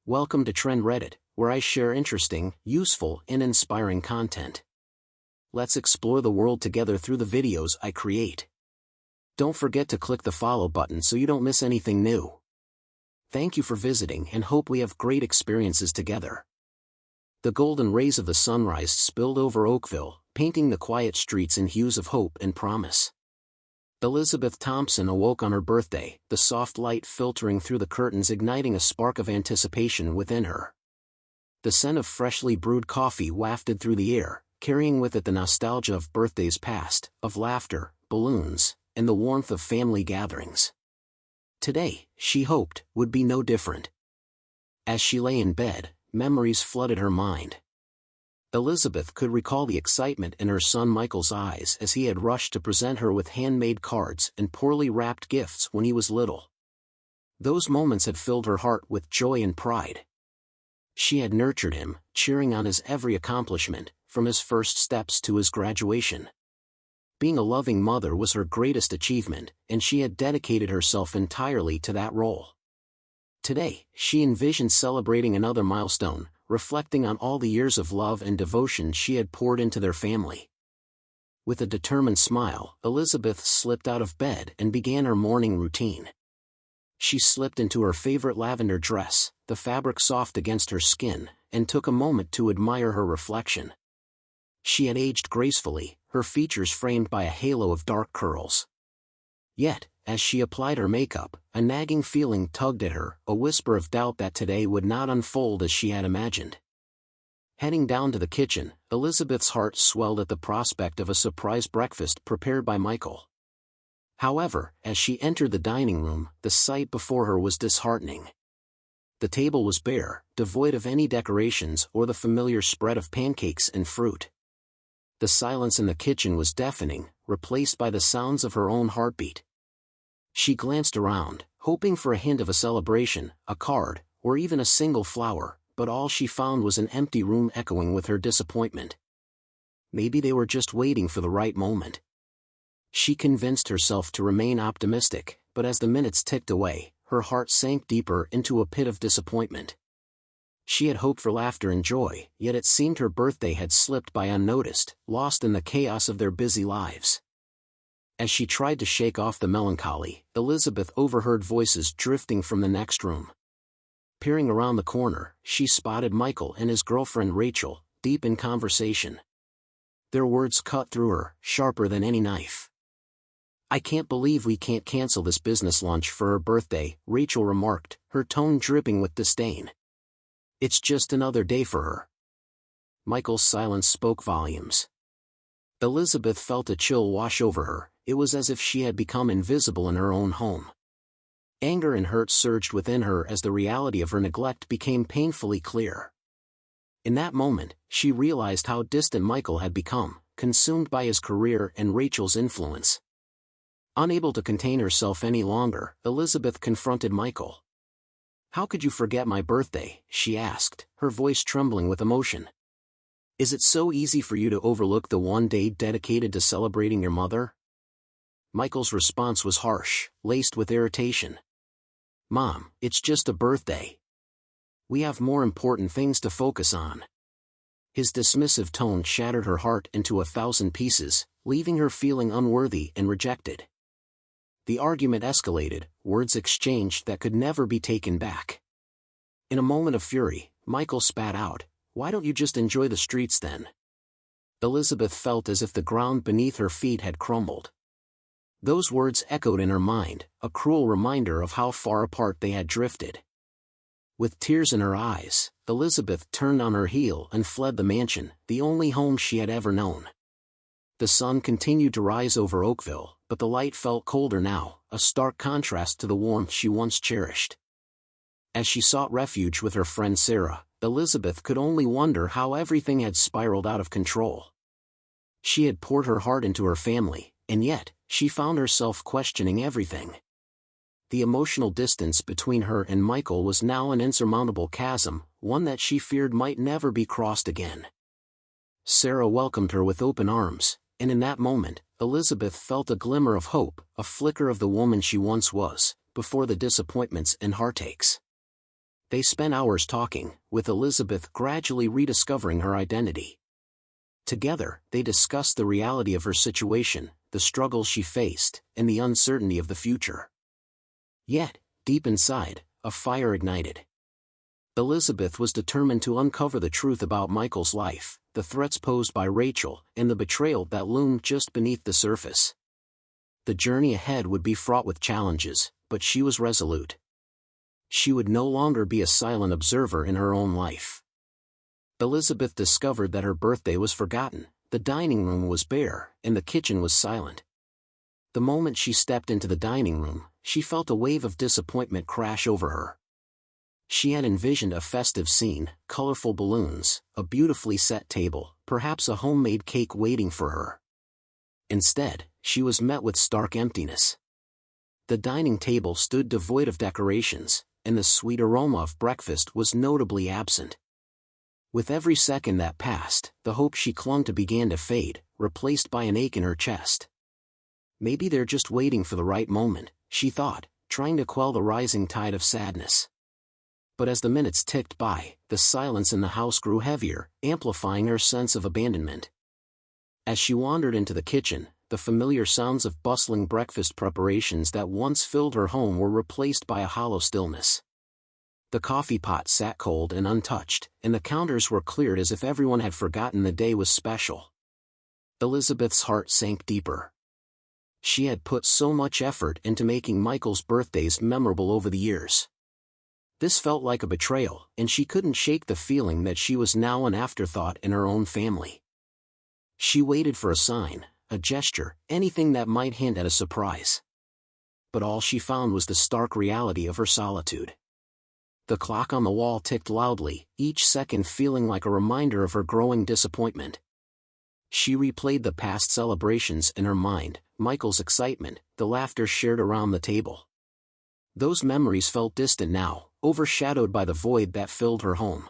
Welcome to Trend Reddit, where I share interesting, useful, and inspiring content. Let's explore the world together through the videos I create. Don't forget to click the follow button so you don't miss anything new. Thank you for visiting and hope we have great experiences together. The golden rays of the sunrise spilled over Oakville, painting the quiet streets in hues of hope and promise. Elizabeth Thompson awoke on her birthday, the soft light filtering through the curtains igniting a spark of anticipation within her. The scent of freshly brewed coffee wafted through the air, carrying with it the nostalgia of birthdays past, of laughter, balloons, and the warmth of family gatherings. Today, she hoped, would be no different. As she lay in bed, memories flooded her mind. Elizabeth could recall the excitement in her son Michael's eyes as he had rushed to present her with handmade cards and poorly wrapped gifts when he was little. Those moments had filled her heart with joy and pride. She had nurtured him, cheering on his every accomplishment, from his first steps to his graduation. Being a loving mother was her greatest achievement, and she had dedicated herself entirely to that role. Today, she envisioned celebrating another milestone, reflecting on all the years of love and devotion she had poured into their family. With a determined smile, Elizabeth slipped out of bed and began her morning routine. She slipped into her favorite lavender dress, the fabric soft against her skin, and took a moment to admire her reflection. She had aged gracefully, her features framed by a halo of dark curls. Yet, as she applied her makeup, a nagging feeling tugged at her, a whisper of doubt that today would not unfold as she had imagined. Heading down to the kitchen, Elizabeth's heart swelled at the prospect of a surprise breakfast prepared by Michael. However, as she entered the dining room, the sight before her was disheartening. The table was bare, devoid of any decorations or the familiar spread of pancakes and fruit. The silence in the kitchen was deafening, replaced by the sounds of her own heartbeat. She glanced around, hoping for a hint of a celebration, a card, or even a single flower, but all she found was an empty room echoing with her disappointment. Maybe they were just waiting for the right moment. She convinced herself to remain optimistic, but as the minutes ticked away, her heart sank deeper into a pit of disappointment. She had hoped for laughter and joy, yet it seemed her birthday had slipped by unnoticed, lost in the chaos of their busy lives. As she tried to shake off the melancholy, Elizabeth overheard voices drifting from the next room. Peering around the corner, she spotted Michael and his girlfriend Rachel, deep in conversation. Their words cut through her, sharper than any knife. "I can't believe we can't cancel this business lunch for her birthday," Rachel remarked, her tone dripping with disdain. "It's just another day for her." Michael's silence spoke volumes. Elizabeth felt a chill wash over her. It was as if she had become invisible in her own home. Anger and hurt surged within her as the reality of her neglect became painfully clear. In that moment, she realized how distant Michael had become, consumed by his career and Rachel's influence. Unable to contain herself any longer, Elizabeth confronted Michael. "How could you forget my birthday?" she asked, her voice trembling with emotion. "Is it so easy for you to overlook the one day dedicated to celebrating your mother?" Michael's response was harsh, laced with irritation. "Mom, it's just a birthday. We have more important things to focus on." His dismissive tone shattered her heart into 1,000 pieces, leaving her feeling unworthy and rejected. The argument escalated, words exchanged that could never be taken back. In a moment of fury, Michael spat out, "Why don't you just enjoy the streets then?" Elizabeth felt as if the ground beneath her feet had crumbled. Those words echoed in her mind, a cruel reminder of how far apart they had drifted. With tears in her eyes, Elizabeth turned on her heel and fled the mansion, the only home she had ever known. The sun continued to rise over Oakville, but the light felt colder now, a stark contrast to the warmth she once cherished. As she sought refuge with her friend Sarah, Elizabeth could only wonder how everything had spiraled out of control. She had poured her heart into her family, and yet, she found herself questioning everything. The emotional distance between her and Michael was now an insurmountable chasm, one that she feared might never be crossed again. Sarah welcomed her with open arms, and in that moment, Elizabeth felt a glimmer of hope, a flicker of the woman she once was, before the disappointments and heartaches. They spent hours talking, with Elizabeth gradually rediscovering her identity. Together, they discussed the reality of her situation, the struggles she faced, and the uncertainty of the future. Yet, deep inside, a fire ignited. Elizabeth was determined to uncover the truth about Michael's life, the threats posed by Rachel, and the betrayal that loomed just beneath the surface. The journey ahead would be fraught with challenges, but she was resolute. She would no longer be a silent observer in her own life. Elizabeth discovered that her birthday was forgotten, the dining room was bare, and the kitchen was silent. The moment she stepped into the dining room, she felt a wave of disappointment crash over her. She had envisioned a festive scene, colorful balloons, a beautifully set table, perhaps a homemade cake waiting for her. Instead, she was met with stark emptiness. The dining table stood devoid of decorations, and the sweet aroma of breakfast was notably absent. With every second that passed, the hope she clung to began to fade, replaced by an ache in her chest. Maybe they're just waiting for the right moment, she thought, trying to quell the rising tide of sadness. But as the minutes ticked by, the silence in the house grew heavier, amplifying her sense of abandonment. As she wandered into the kitchen, the familiar sounds of bustling breakfast preparations that once filled her home were replaced by a hollow stillness. The coffee pot sat cold and untouched, and the counters were cleared as if everyone had forgotten the day was special. Elizabeth's heart sank deeper. She had put so much effort into making Michael's birthdays memorable over the years. This felt like a betrayal, and she couldn't shake the feeling that she was now an afterthought in her own family. She waited for a sign, a gesture, anything that might hint at a surprise. But all she found was the stark reality of her solitude. The clock on the wall ticked loudly, each second feeling like a reminder of her growing disappointment. She replayed the past celebrations in her mind, Michael's excitement, the laughter shared around the table. Those memories felt distant now, overshadowed by the void that filled her home.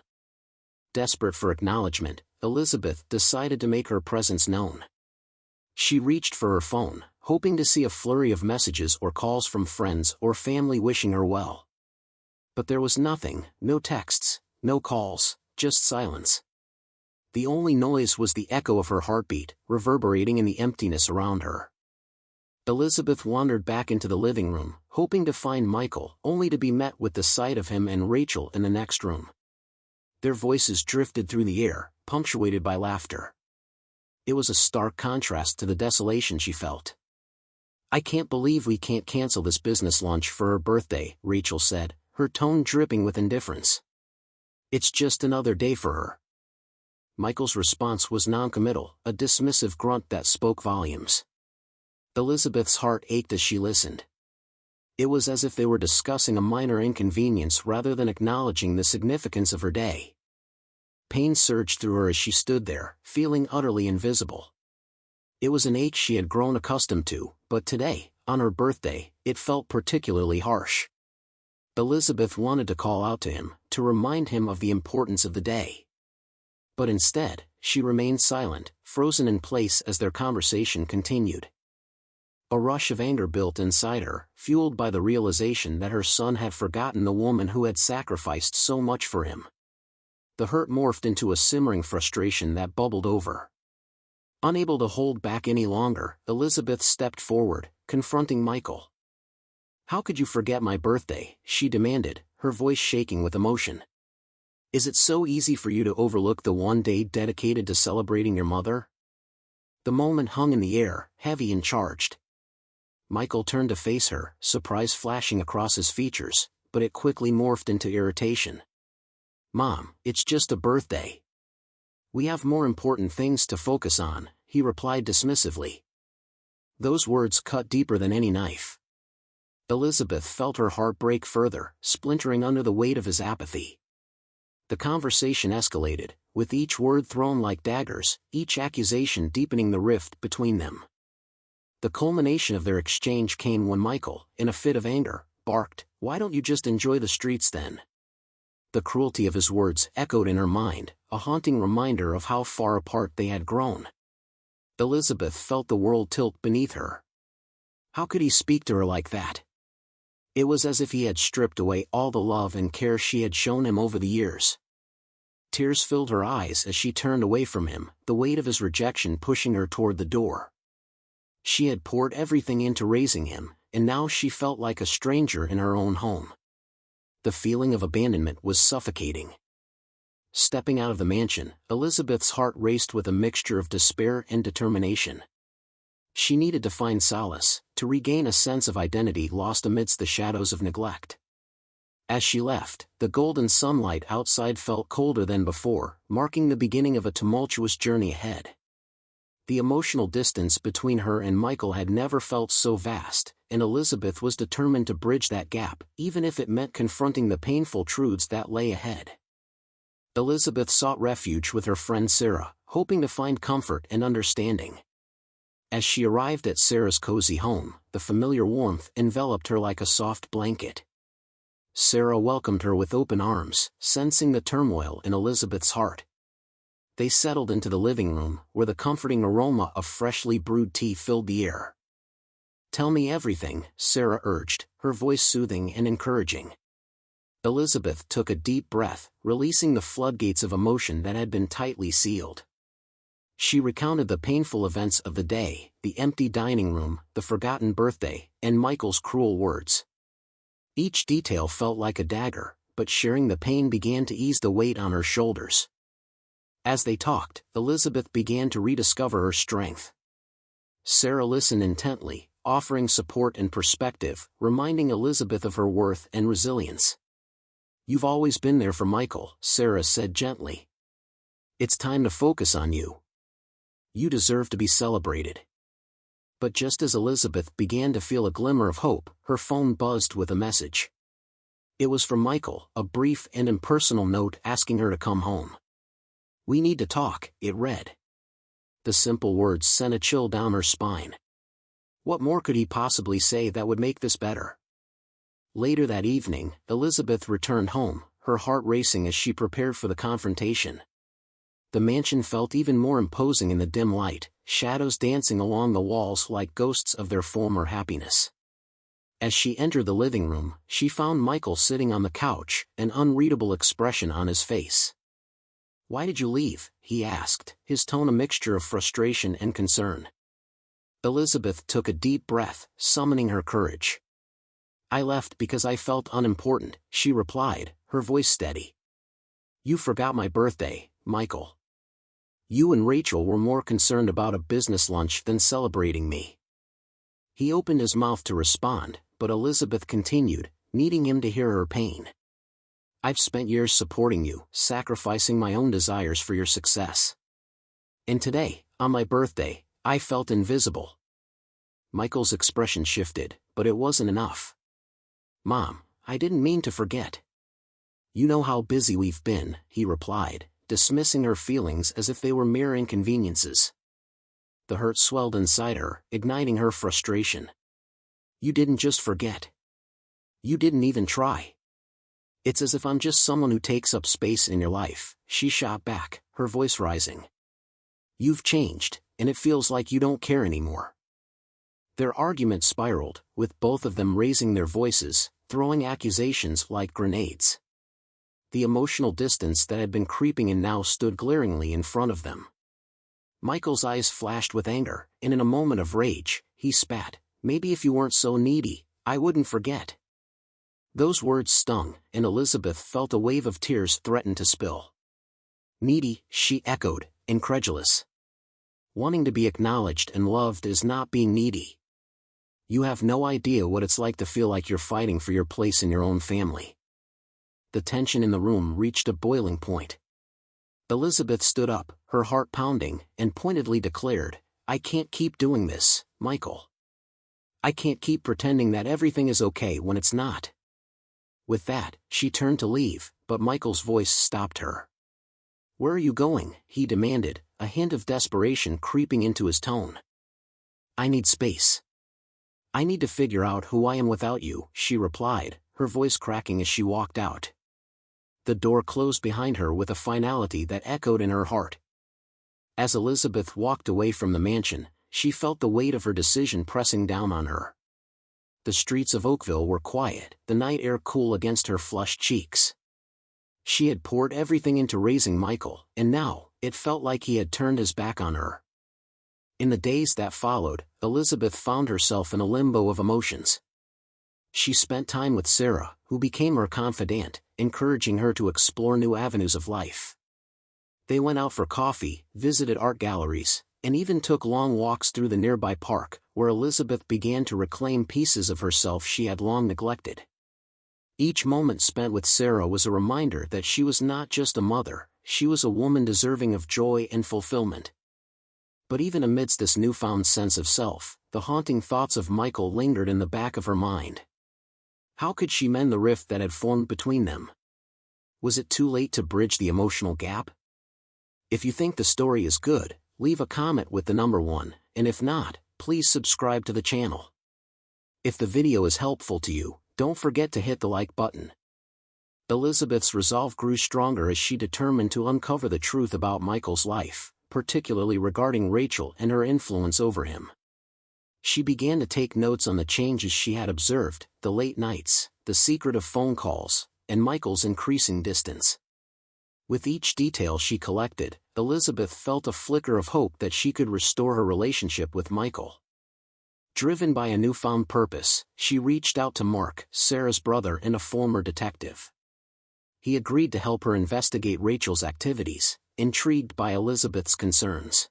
Desperate for acknowledgement, Elizabeth decided to make her presence known. She reached for her phone, hoping to see a flurry of messages or calls from friends or family wishing her well. But there was nothing, no texts, no calls, just silence. The only noise was the echo of her heartbeat, reverberating in the emptiness around her. Elizabeth wandered back into the living room, hoping to find Michael, only to be met with the sight of him and Rachel in the next room. Their voices drifted through the air, punctuated by laughter. It was a stark contrast to the desolation she felt. "I can't believe we can't cancel this business lunch for her birthday," Rachel said, her tone dripping with indifference. "It's just another day for her." Michael's response was noncommittal, a dismissive grunt that spoke volumes. Elizabeth's heart ached as she listened. It was as if they were discussing a minor inconvenience rather than acknowledging the significance of her day. Pain surged through her as she stood there, feeling utterly invisible. It was an ache she had grown accustomed to, but today, on her birthday, it felt particularly harsh. Elizabeth wanted to call out to him, to remind him of the importance of the day. But instead, she remained silent, frozen in place as their conversation continued. A rush of anger built inside her, fueled by the realization that her son had forgotten the woman who had sacrificed so much for him. The hurt morphed into a simmering frustration that bubbled over. Unable to hold back any longer, Elizabeth stepped forward, confronting Michael. "How could you forget my birthday?" she demanded, her voice shaking with emotion. "Is it so easy for you to overlook the one day dedicated to celebrating your mother?" The moment hung in the air, heavy and charged. Michael turned to face her, surprise flashing across his features, but it quickly morphed into irritation. "Mom, it's just a birthday. We have more important things to focus on," he replied dismissively. Those words cut deeper than any knife. Elizabeth felt her heart break further, splintering under the weight of his apathy. The conversation escalated, with each word thrown like daggers, each accusation deepening the rift between them. The culmination of their exchange came when Michael, in a fit of anger, barked, "Why don't you just enjoy the streets then?" The cruelty of his words echoed in her mind, a haunting reminder of how far apart they had grown. Elizabeth felt the world tilt beneath her. How could he speak to her like that? It was as if he had stripped away all the love and care she had shown him over the years. Tears filled her eyes as she turned away from him, the weight of his rejection pushing her toward the door. She had poured everything into raising him, and now she felt like a stranger in her own home. The feeling of abandonment was suffocating. Stepping out of the mansion, Elizabeth's heart raced with a mixture of despair and determination. She needed to find solace, to regain a sense of identity lost amidst the shadows of neglect. As she left, the golden sunlight outside felt colder than before, marking the beginning of a tumultuous journey ahead. The emotional distance between her and Michael had never felt so vast, and Elizabeth was determined to bridge that gap, even if it meant confronting the painful truths that lay ahead. Elizabeth sought refuge with her friend Sarah, hoping to find comfort and understanding. As she arrived at Sarah's cozy home, the familiar warmth enveloped her like a soft blanket. Sarah welcomed her with open arms, sensing the turmoil in Elizabeth's heart. They settled into the living room, where the comforting aroma of freshly brewed tea filled the air. "Tell me everything," Sarah urged, her voice soothing and encouraging. Elizabeth took a deep breath, releasing the floodgates of emotion that had been tightly sealed. She recounted the painful events of the day, the empty dining room, the forgotten birthday, and Michael's cruel words. Each detail felt like a dagger, but sharing the pain began to ease the weight on her shoulders. As they talked, Elizabeth began to rediscover her strength. Sarah listened intently, offering support and perspective, reminding Elizabeth of her worth and resilience. "You've always been there for Michael," Sarah said gently. "It's time to focus on you. You deserve to be celebrated." But just as Elizabeth began to feel a glimmer of hope, her phone buzzed with a message. It was from Michael, a brief and impersonal note asking her to come home. "We need to talk," it read. The simple words sent a chill down her spine. What more could he possibly say that would make this better? Later that evening, Elizabeth returned home, her heart racing as she prepared for the confrontation. The mansion felt even more imposing in the dim light, shadows dancing along the walls like ghosts of their former happiness. As she entered the living room, she found Michael sitting on the couch, an unreadable expression on his face. "Why did you leave?" he asked, his tone a mixture of frustration and concern. Elizabeth took a deep breath, summoning her courage. "I left because I felt unimportant," she replied, her voice steady. "You forgot my birthday, Michael. You and Rachel were more concerned about a business lunch than celebrating me." He opened his mouth to respond, but Elizabeth continued, needing him to hear her pain. "I've spent years supporting you, sacrificing my own desires for your success. And today, on my birthday, I felt invisible." Michael's expression shifted, but it wasn't enough. "Mom, I didn't mean to forget. You know how busy we've been," he replied, dismissing her feelings as if they were mere inconveniences. The hurt swelled inside her, igniting her frustration. "You didn't just forget. You didn't even try. It's as if I'm just someone who takes up space in your life," she shot back, her voice rising. "You've changed, and it feels like you don't care anymore." Their argument spiraled, with both of them raising their voices, throwing accusations like grenades. The emotional distance that had been creeping in now stood glaringly in front of them. Michael's eyes flashed with anger, and in a moment of rage, he spat, "Maybe if you weren't so needy, I wouldn't forget." Those words stung, and Elizabeth felt a wave of tears threaten to spill. "Needy," she echoed, incredulous. "Wanting to be acknowledged and loved is not being needy. You have no idea what it's like to feel like you're fighting for your place in your own family." The tension in the room reached a boiling point. Elizabeth stood up, her heart pounding, and pointedly declared, "I can't keep doing this, Michael. I can't keep pretending that everything is okay when it's not." With that, she turned to leave, but Michael's voice stopped her. "Where are you going?" he demanded, a hint of desperation creeping into his tone. "I need space. I need to figure out who I am without you," she replied, her voice cracking as she walked out. The door closed behind her with a finality that echoed in her heart. As Elizabeth walked away from the mansion, she felt the weight of her decision pressing down on her. The streets of Oakville were quiet, the night air cool against her flushed cheeks. She had poured everything into raising Michael, and now, it felt like he had turned his back on her. In the days that followed, Elizabeth found herself in a limbo of emotions. She spent time with Sarah, who became her confidant, encouraging her to explore new avenues of life. They went out for coffee, visited art galleries, and even took long walks through the nearby park, where Elizabeth began to reclaim pieces of herself she had long neglected. Each moment spent with Sarah was a reminder that she was not just a mother, she was a woman deserving of joy and fulfillment. But even amidst this newfound sense of self, the haunting thoughts of Michael lingered in the back of her mind. How could she mend the rift that had formed between them? Was it too late to bridge the emotional gap? If you think the story is good, leave a comment with the number 1, and if not, please subscribe to the channel. If the video is helpful to you, don't forget to hit the like button. Elizabeth's resolve grew stronger as she determined to uncover the truth about Michael's life, particularly regarding Rachel and her influence over him. She began to take notes on the changes she had observed, the late nights, the secretive phone calls, and Michael's increasing distance. With each detail she collected, Elizabeth felt a flicker of hope that she could restore her relationship with Michael. Driven by a newfound purpose, she reached out to Mark, Sarah's brother and a former detective. He agreed to help her investigate Rachel's activities, intrigued by Elizabeth's concerns.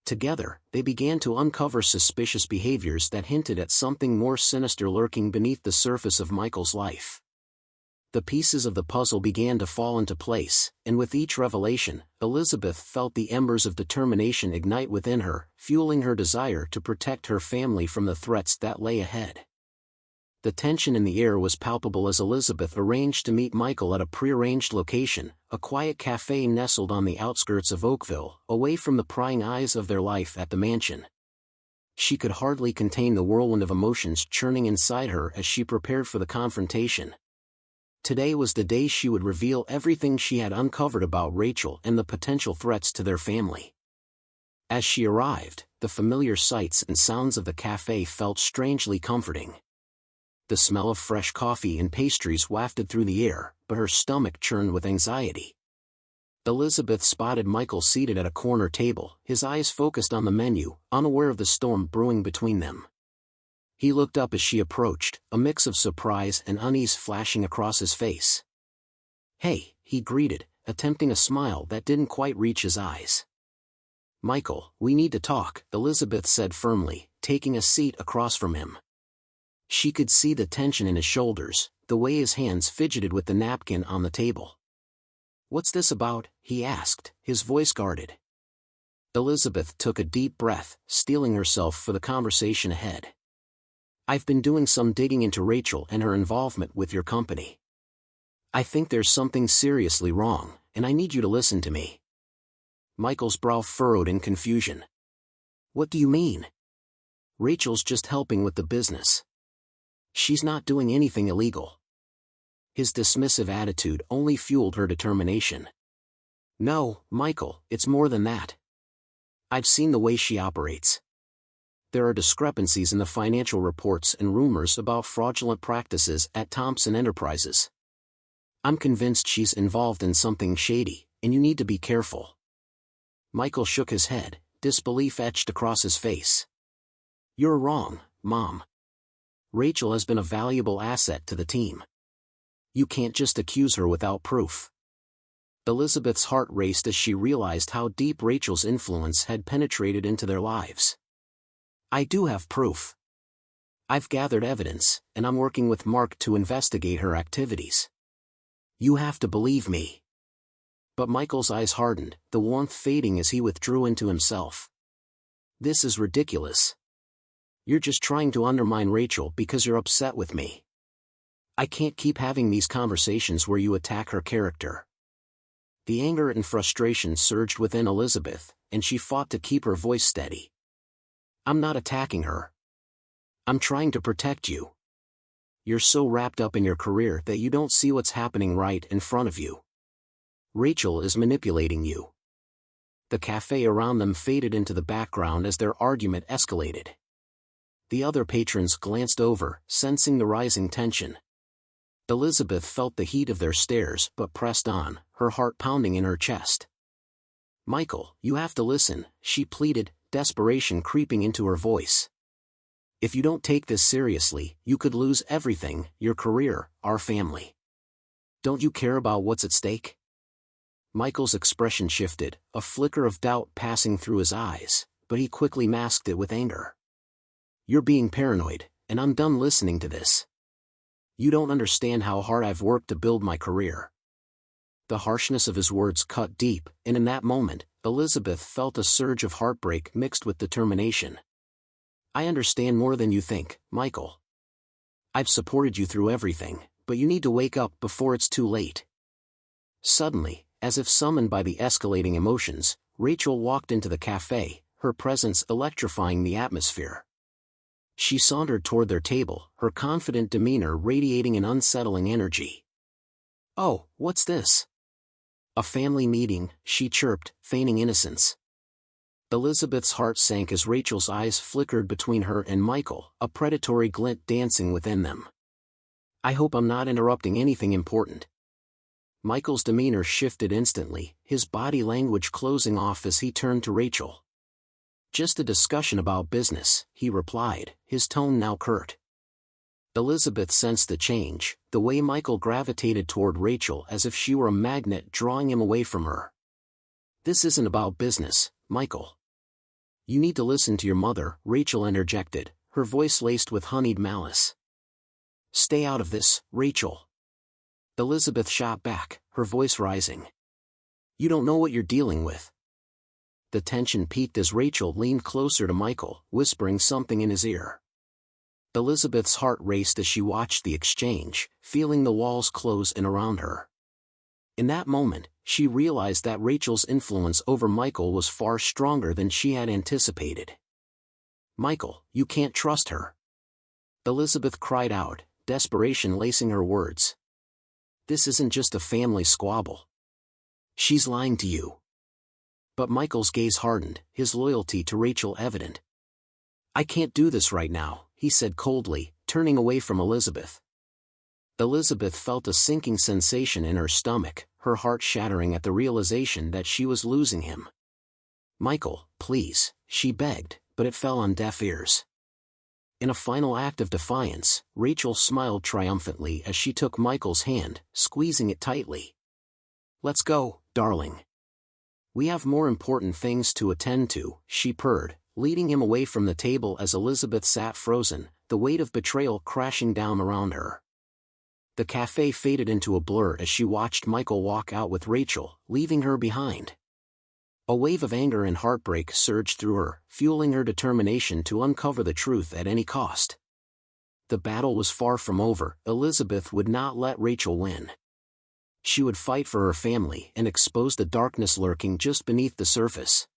Together, they began to uncover suspicious behaviors that hinted at something more sinister lurking beneath the surface of Michael's life. The pieces of the puzzle began to fall into place, and with each revelation, Elizabeth felt the embers of determination ignite within her, fueling her desire to protect her family from the threats that lay ahead. The tension in the air was palpable as Elizabeth arranged to meet Michael at a prearranged location, a quiet cafe nestled on the outskirts of Oakville, away from the prying eyes of their life at the mansion. She could hardly contain the whirlwind of emotions churning inside her as she prepared for the confrontation. Today was the day she would reveal everything she had uncovered about Rachel and the potential threats to their family. As she arrived, the familiar sights and sounds of the cafe felt strangely comforting. The smell of fresh coffee and pastries wafted through the air, but her stomach churned with anxiety. Elizabeth spotted Michael seated at a corner table, his eyes focused on the menu, unaware of the storm brewing between them. He looked up as she approached, a mix of surprise and unease flashing across his face. "Hey," he greeted, attempting a smile that didn't quite reach his eyes. "Michael, we need to talk," Elizabeth said firmly, taking a seat across from him. She could see the tension in his shoulders, the way his hands fidgeted with the napkin on the table. "What's this about?" he asked, his voice guarded. Elizabeth took a deep breath, steeling herself for the conversation ahead. "I've been doing some digging into Rachel and her involvement with your company. I think there's something seriously wrong, and I need you to listen to me." Michael's brow furrowed in confusion. "What do you mean?" "Rachel's just helping with the business. She's not doing anything illegal." His dismissive attitude only fueled her determination. "No, Michael, it's more than that. I've seen the way she operates. There are discrepancies in the financial reports and rumors about fraudulent practices at Thompson Enterprises. I'm convinced she's involved in something shady, and you need to be careful." Michael shook his head, disbelief etched across his face. "You're wrong, Mom. Rachel has been a valuable asset to the team. You can't just accuse her without proof." Elizabeth's heart raced as she realized how deep Rachel's influence had penetrated into their lives. "I do have proof. I've gathered evidence, and I'm working with Mark to investigate her activities. You have to believe me." But Michael's eyes hardened, the warmth fading as he withdrew into himself. "This is ridiculous. You're just trying to undermine Rachel because you're upset with me. I can't keep having these conversations where you attack her character." The anger and frustration surged within Elizabeth, and she fought to keep her voice steady. "I'm not attacking her. I'm trying to protect you. You're so wrapped up in your career that you don't see what's happening right in front of you. Rachel is manipulating you." The cafe around them faded into the background as their argument escalated. The other patrons glanced over, sensing the rising tension. Elizabeth felt the heat of their stares but pressed on, her heart pounding in her chest. "Michael, you have to listen," she pleaded, desperation creeping into her voice. "If you don't take this seriously, you could lose everything, your career, our family. Don't you care about what's at stake?" Michael's expression shifted, a flicker of doubt passing through his eyes, but he quickly masked it with anger. "You're being paranoid, and I'm done listening to this. You don't understand how hard I've worked to build my career." The harshness of his words cut deep, and in that moment, Elizabeth felt a surge of heartbreak mixed with determination. "I understand more than you think, Michael. I've supported you through everything, but you need to wake up before it's too late." Suddenly, as if summoned by the escalating emotions, Rachel walked into the cafe, her presence electrifying the atmosphere. She sauntered toward their table, her confident demeanor radiating an unsettling energy. "Oh, what's this?" "A family meeting," she chirped, feigning innocence. Elizabeth's heart sank as Rachel's eyes flickered between her and Michael, a predatory glint dancing within them. "I hope I'm not interrupting anything important." Michael's demeanor shifted instantly, his body language closing off as he turned to Rachel. "Just a discussion about business," he replied, his tone now curt. Elizabeth sensed the change, the way Michael gravitated toward Rachel as if she were a magnet drawing him away from her. "This isn't about business, Michael. You need to listen to your mother," Rachel interjected, her voice laced with honeyed malice. "Stay out of this, Rachel." Elizabeth shot back, her voice rising. "You don't know what you're dealing with." The tension peaked as Rachel leaned closer to Michael, whispering something in his ear. Elizabeth's heart raced as she watched the exchange, feeling the walls close in around her. In that moment, she realized that Rachel's influence over Michael was far stronger than she had anticipated. "Michael, you can't trust her," Elizabeth cried out, desperation lacing her words. "This isn't just a family squabble. She's lying to you." But Michael's gaze hardened, his loyalty to Rachel evident. "I can't do this right now," he said coldly, turning away from Elizabeth. Elizabeth felt a sinking sensation in her stomach, her heart shattering at the realization that she was losing him. "Michael, please," she begged, but it fell on deaf ears. In a final act of defiance, Rachel smiled triumphantly as she took Michael's hand, squeezing it tightly. "Let's go, darling. We have more important things to attend to," she purred, leading him away from the table as Elizabeth sat frozen, the weight of betrayal crashing down around her. The cafe faded into a blur as she watched Michael walk out with Rachel, leaving her behind. A wave of anger and heartbreak surged through her, fueling her determination to uncover the truth at any cost. The battle was far from over. Elizabeth would not let Rachel win. She would fight for her family and expose the darkness lurking just beneath the surface.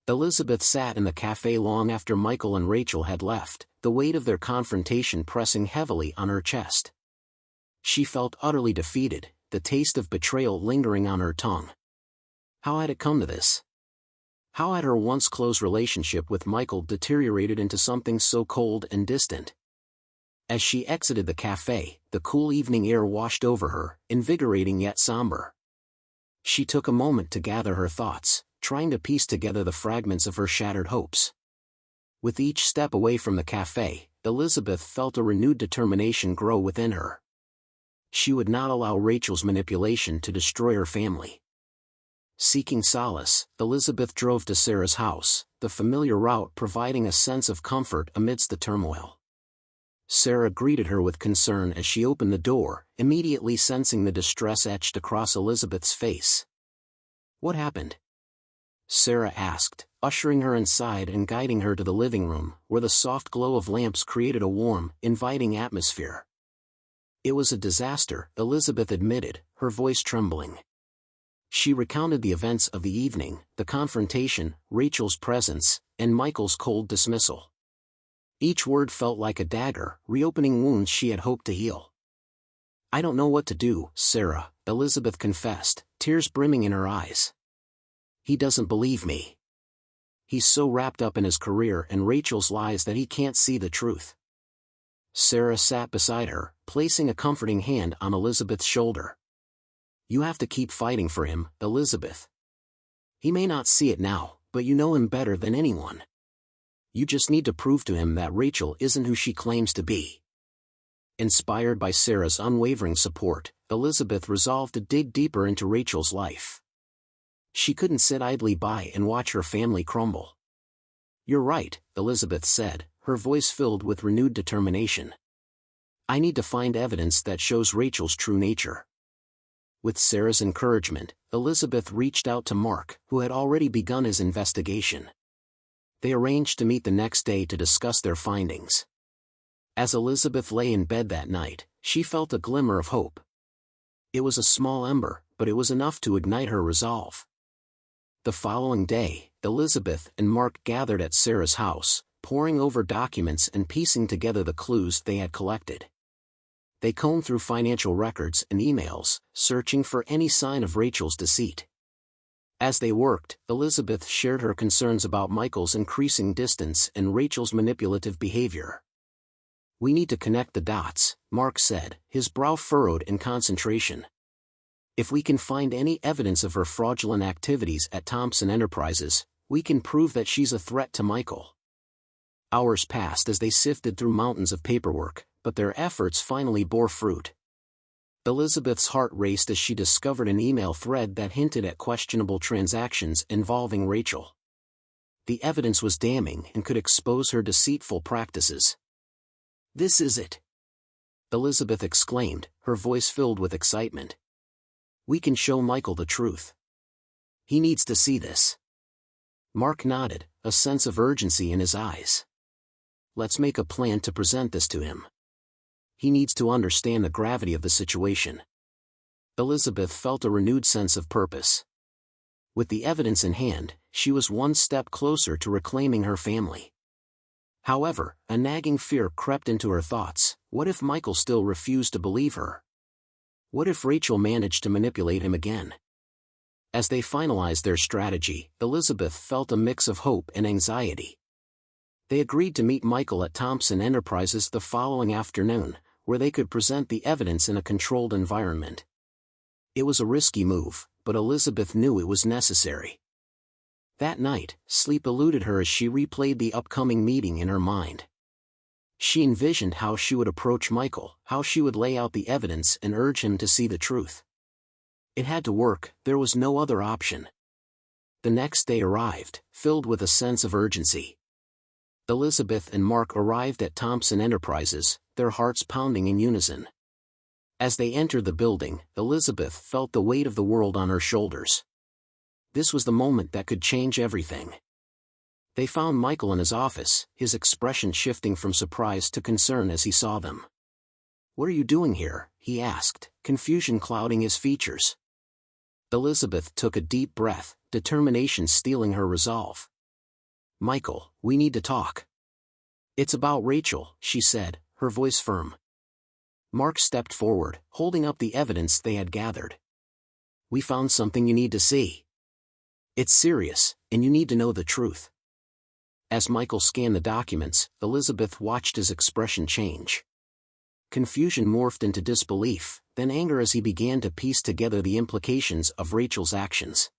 Elizabeth sat in the cafe long after Michael and Rachel had left, the weight of their confrontation pressing heavily on her chest. She felt utterly defeated, the taste of betrayal lingering on her tongue. How had it come to this? How had her once close relationship with Michael deteriorated into something so cold and distant? As she exited the cafe, the cool evening air washed over her, invigorating yet somber. She took a moment to gather her thoughts, trying to piece together the fragments of her shattered hopes. With each step away from the cafe, Elizabeth felt a renewed determination grow within her. She would not allow Rachel's manipulation to destroy her family. Seeking solace, Elizabeth drove to Sarah's house, the familiar route providing a sense of comfort amidst the turmoil. Sarah greeted her with concern as she opened the door, immediately sensing the distress etched across Elizabeth's face. "What happened?" Sarah asked, ushering her inside and guiding her to the living room, where the soft glow of lamps created a warm, inviting atmosphere. "It was a disaster," Elizabeth admitted, her voice trembling. She recounted the events of the evening, the confrontation, Rachel's presence, and Michael's cold dismissal. Each word felt like a dagger, reopening wounds she had hoped to heal. "I don't know what to do, Sarah," Elizabeth confessed, tears brimming in her eyes. "He doesn't believe me. He's so wrapped up in his career and Rachel's lies that he can't see the truth. Sarah sat beside her, placing a comforting hand on Elizabeth's shoulder. You have to keep fighting for him, Elizabeth. He may not see it now, but you know him better than anyone. You just need to prove to him that Rachel isn't who she claims to be. Inspired by Sarah's unwavering support, Elizabeth resolved to dig deeper into Rachel's life. She couldn't sit idly by and watch her family crumble. You're right, Elizabeth said, her voice filled with renewed determination. I need to find evidence that shows Rachel's true nature. With Sarah's encouragement, Elizabeth reached out to Mark, who had already begun his investigation. They arranged to meet the next day to discuss their findings. As Elizabeth lay in bed that night, she felt a glimmer of hope. It was a small ember, but it was enough to ignite her resolve. The following day, Elizabeth and Mark gathered at Sarah's house, poring over documents and piecing together the clues they had collected. They combed through financial records and emails, searching for any sign of Rachel's deceit. As they worked, Elizabeth shared her concerns about Michael's increasing distance and Rachel's manipulative behavior. We need to connect the dots, Mark said, his brow furrowed in concentration. If we can find any evidence of her fraudulent activities at Thompson Enterprises, we can prove that she's a threat to Michael. Hours passed as they sifted through mountains of paperwork, but their efforts finally bore fruit. Elizabeth's heart raced as she discovered an email thread that hinted at questionable transactions involving Rachel. The evidence was damning and could expose her deceitful practices. This is it! Elizabeth exclaimed, her voice filled with excitement. We can show Michael the truth. He needs to see this. Mark nodded, a sense of urgency in his eyes. Let's make a plan to present this to him. He needs to understand the gravity of the situation. Elizabeth felt a renewed sense of purpose. With the evidence in hand, she was one step closer to reclaiming her family. However, a nagging fear crept into her thoughts. What if Michael still refused to believe her? What if Rachel managed to manipulate him again? As they finalized their strategy, Elizabeth felt a mix of hope and anxiety. They agreed to meet Michael at Thompson Enterprises the following afternoon, where they could present the evidence in a controlled environment. It was a risky move, but Elizabeth knew it was necessary. That night, sleep eluded her as she replayed the upcoming meeting in her mind. She envisioned how she would approach Michael, how she would lay out the evidence and urge him to see the truth. It had to work, there was no other option. The next day arrived, filled with a sense of urgency. Elizabeth and Mark arrived at Thompson Enterprises, their hearts pounding in unison. As they entered the building, Elizabeth felt the weight of the world on her shoulders. This was the moment that could change everything. They found Michael in his office, his expression shifting from surprise to concern as he saw them. What are you doing here? He asked, confusion clouding his features. Elizabeth took a deep breath, determination stealing her resolve. Michael, we need to talk. It's about Rachel, she said, her voice firm. Mark stepped forward, holding up the evidence they had gathered. We found something you need to see. It's serious, and you need to know the truth. As Michael scanned the documents, Elizabeth watched his expression change. Confusion morphed into disbelief, then anger as he began to piece together the implications of Rachel's actions.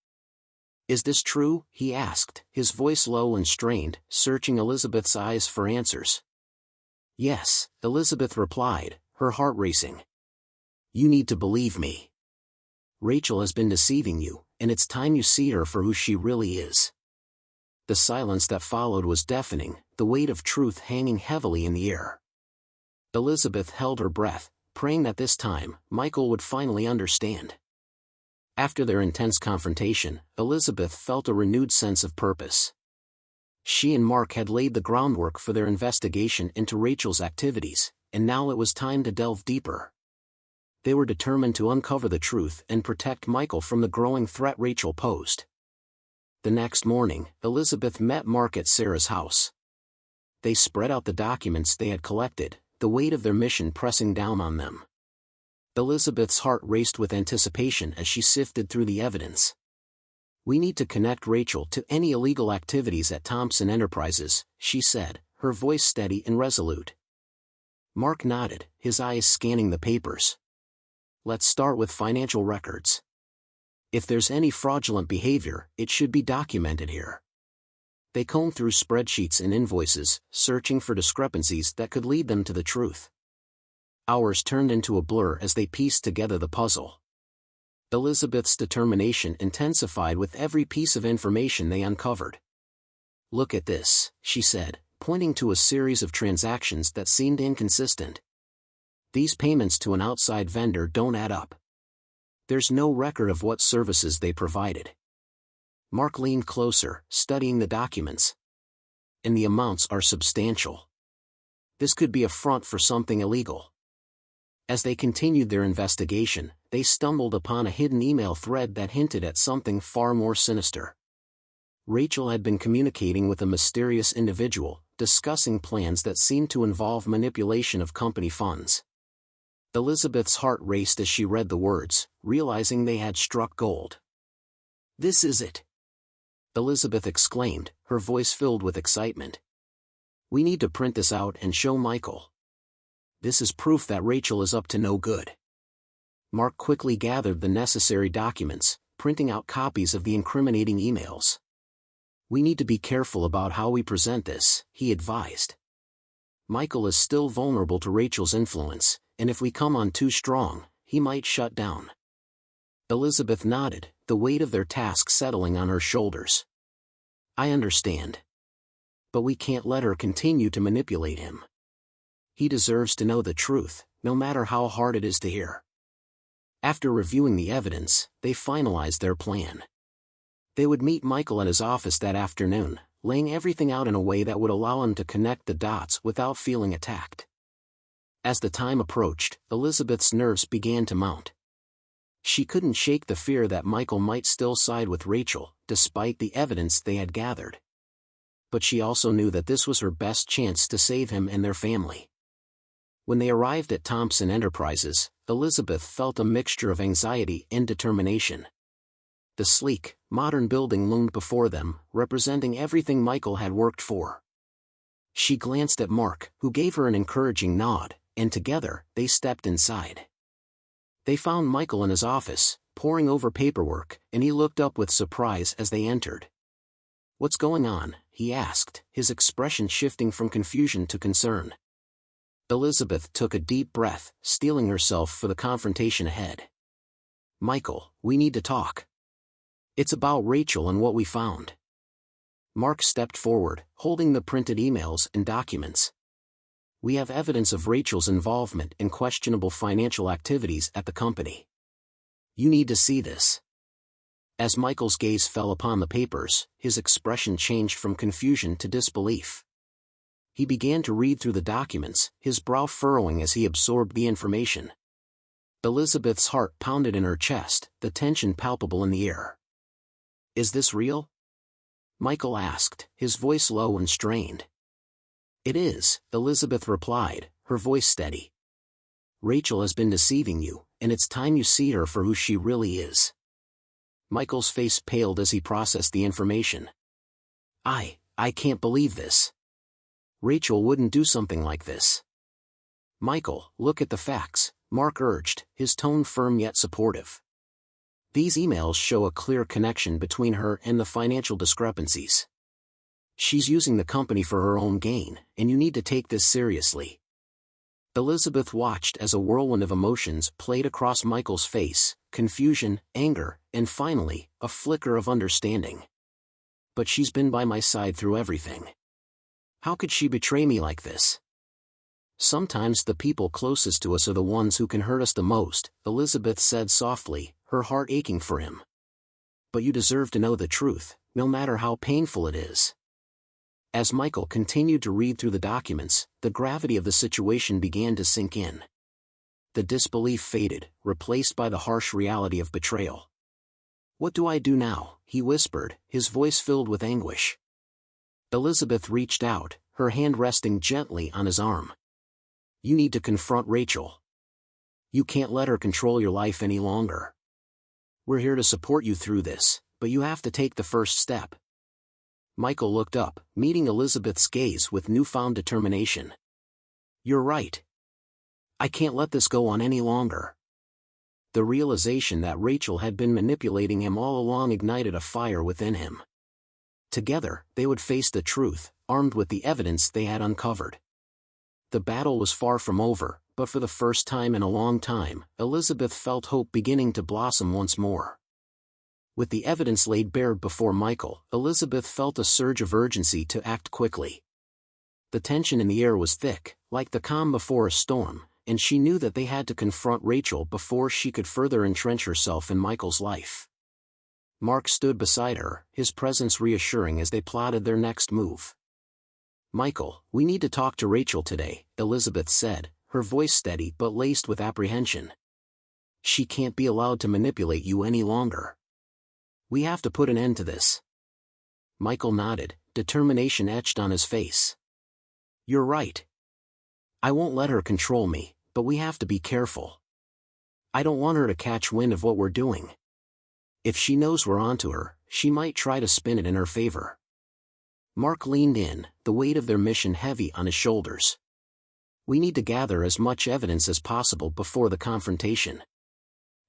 Is this true? He asked, his voice low and strained, searching Elizabeth's eyes for answers. Yes, Elizabeth replied, her heart racing. You need to believe me. Rachel has been deceiving you, and it's time you see her for who she really is. The silence that followed was deafening, the weight of truth hanging heavily in the air. Elizabeth held her breath, praying that this time, Michael would finally understand. After their intense confrontation, Elizabeth felt a renewed sense of purpose. She and Mark had laid the groundwork for their investigation into Rachel's activities, and now it was time to delve deeper. They were determined to uncover the truth and protect Michael from the growing threat Rachel posed. The next morning, Elizabeth met Mark at Sarah's house. They spread out the documents they had collected, the weight of their mission pressing down on them. Elizabeth's heart raced with anticipation as she sifted through the evidence. We need to connect Rachel to any illegal activities at Thompson Enterprises, she said, her voice steady and resolute. Mark nodded, his eyes scanning the papers. Let's start with financial records. If there's any fraudulent behavior, it should be documented here. They combed through spreadsheets and invoices, searching for discrepancies that could lead them to the truth. Hours turned into a blur as they pieced together the puzzle. Elizabeth's determination intensified with every piece of information they uncovered. Look at this, she said, pointing to a series of transactions that seemed inconsistent. These payments to an outside vendor don't add up. There's no record of what services they provided. Mark leaned closer, studying the documents. And the amounts are substantial. This could be a front for something illegal. As they continued their investigation, they stumbled upon a hidden email thread that hinted at something far more sinister. Rachel had been communicating with a mysterious individual, discussing plans that seemed to involve manipulation of company funds. Elizabeth's heart raced as she read the words, realizing they had struck gold. "This is it!" Elizabeth exclaimed, her voice filled with excitement. "We need to print this out and show Michael. This is proof that Rachel is up to no good." Mark quickly gathered the necessary documents, printing out copies of the incriminating emails. "We need to be careful about how we present this," he advised. "Michael is still vulnerable to Rachel's influence, and if we come on too strong, he might shut down." Elizabeth nodded, the weight of their task settling on her shoulders. "I understand. But we can't let her continue to manipulate him. He deserves to know the truth, no matter how hard it is to hear." After reviewing the evidence, they finalized their plan. They would meet Michael at his office that afternoon, laying everything out in a way that would allow him to connect the dots without feeling attacked. As the time approached, Elizabeth's nerves began to mount. She couldn't shake the fear that Michael might still side with Rachel, despite the evidence they had gathered. But she also knew that this was her best chance to save him and their family. When they arrived at Thompson Enterprises, Elizabeth felt a mixture of anxiety and determination. The sleek, modern building loomed before them, representing everything Michael had worked for. She glanced at Mark, who gave her an encouraging nod, and together, they stepped inside. They found Michael in his office, poring over paperwork, and he looked up with surprise as they entered. "What's going on?" he asked, his expression shifting from confusion to concern. Elizabeth took a deep breath, steeling herself for the confrontation ahead. "Michael, we need to talk. It's about Rachel and what we found." Mark stepped forward, holding the printed emails and documents. "We have evidence of Rachel's involvement in questionable financial activities at the company. You need to see this." As Michael's gaze fell upon the papers, his expression changed from confusion to disbelief. He began to read through the documents, his brow furrowing as he absorbed the information. Elizabeth's heart pounded in her chest, the tension palpable in the air. "Is this real?" Michael asked, his voice low and strained. "It is," Elizabeth replied, her voice steady. "Rachel has been deceiving you, and it's time you see her for who she really is." Michael's face paled as he processed the information. I can't believe this. Rachel wouldn't do something like this." "Michael, look at the facts," Mark urged, his tone firm yet supportive. "These emails show a clear connection between her and the financial discrepancies. She's using the company for her own gain, and you need to take this seriously." Elizabeth watched as a whirlwind of emotions played across Michael's face, confusion, anger, and finally, a flicker of understanding. "But she's been by my side through everything. How could she betray me like this?" "Sometimes the people closest to us are the ones who can hurt us the most," Elizabeth said softly, her heart aching for him. "But you deserve to know the truth, no matter how painful it is." As Michael continued to read through the documents, the gravity of the situation began to sink in. The disbelief faded, replaced by the harsh reality of betrayal. "What do I do now?" he whispered, his voice filled with anguish. Elizabeth reached out, her hand resting gently on his arm. "You need to confront Rachel. You can't let her control your life any longer. We're here to support you through this, but you have to take the first step. Michael looked up, meeting Elizabeth's gaze with newfound determination. You're right. I can't let this go on any longer. The realization that Rachel had been manipulating him all along ignited a fire within him. Together, they would face the truth, armed with the evidence they had uncovered. The battle was far from over, but for the first time in a long time, Elizabeth felt hope beginning to blossom once more. With the evidence laid bare before Michael, Elizabeth felt a surge of urgency to act quickly. The tension in the air was thick, like the calm before a storm, and she knew that they had to confront Rachel before she could further entrench herself in Michael's life. Mark stood beside her, his presence reassuring as they plotted their next move. Michael, we need to talk to Rachel today, Elizabeth said, her voice steady but laced with apprehension. She can't be allowed to manipulate you any longer. We have to put an end to this. Michael nodded, determination etched on his face. You're right. I won't let her control me, but we have to be careful. I don't want her to catch wind of what we're doing. If she knows we're onto her, she might try to spin it in her favor. Mark leaned in, the weight of their mission heavy on his shoulders. We need to gather as much evidence as possible before the confrontation.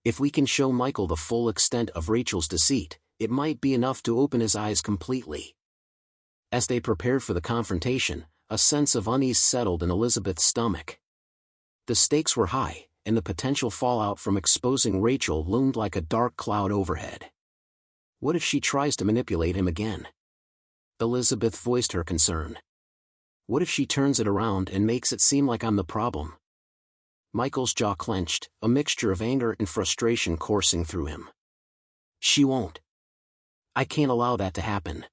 If we can show Michael the full extent of Rachel's deceit, it might be enough to open his eyes completely. As they prepared for the confrontation, a sense of unease settled in Elizabeth's stomach. The stakes were high, and the potential fallout from exposing Rachel loomed like a dark cloud overhead. What if she tries to manipulate him again? Elizabeth voiced her concern. What if she turns it around and makes it seem like I'm the problem? Michael's jaw clenched, a mixture of anger and frustration coursing through him. She won't. I can't allow that to happen.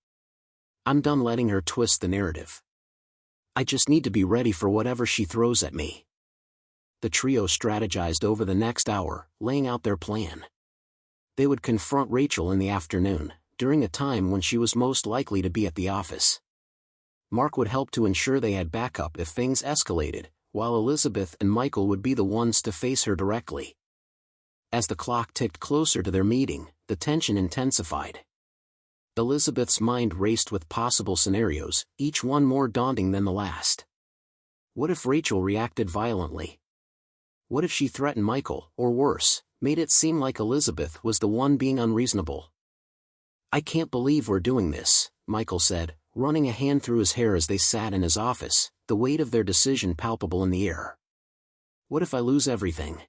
I'm done letting her twist the narrative. I just need to be ready for whatever she throws at me. The trio strategized over the next hour, laying out their plan. They would confront Rachel in the afternoon, during a time when she was most likely to be at the office. Mark would help to ensure they had backup if things escalated, while Elizabeth and Michael would be the ones to face her directly. As the clock ticked closer to their meeting, the tension intensified. Elizabeth's mind raced with possible scenarios, each one more daunting than the last. What if Rachel reacted violently? What if she threatened Michael, or worse, made it seem like Elizabeth was the one being unreasonable? I can't believe we're doing this, Michael said, running a hand through his hair as they sat in his office, the weight of their decision palpable in the air. What if I lose everything?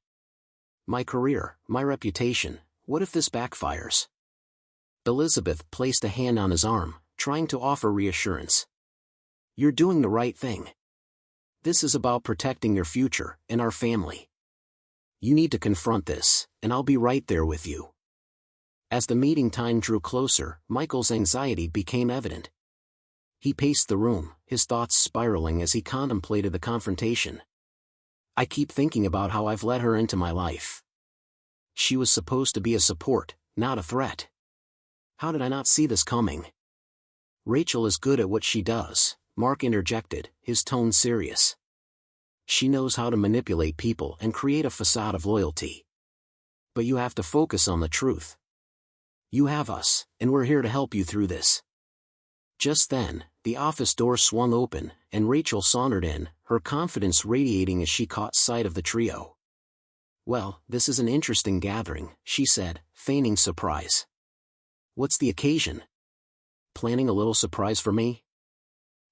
My career, my reputation, what if this backfires? Elizabeth placed a hand on his arm, trying to offer reassurance. You're doing the right thing. This is about protecting your future, and our family. You need to confront this, and I'll be right there with you. As the meeting time drew closer, Michael's anxiety became evident. He paced the room, his thoughts spiraling as he contemplated the confrontation. I keep thinking about how I've let her into my life. She was supposed to be a support, not a threat. How did I not see this coming? Rachel is good at what she does, Mark interjected, his tone serious. She knows how to manipulate people and create a facade of loyalty. But you have to focus on the truth. You have us, and we're here to help you through this. Just then, the office door swung open, and Rachel sauntered in, her confidence radiating as she caught sight of the trio. Well, this is an interesting gathering, she said, feigning surprise. What's the occasion? Planning a little surprise for me?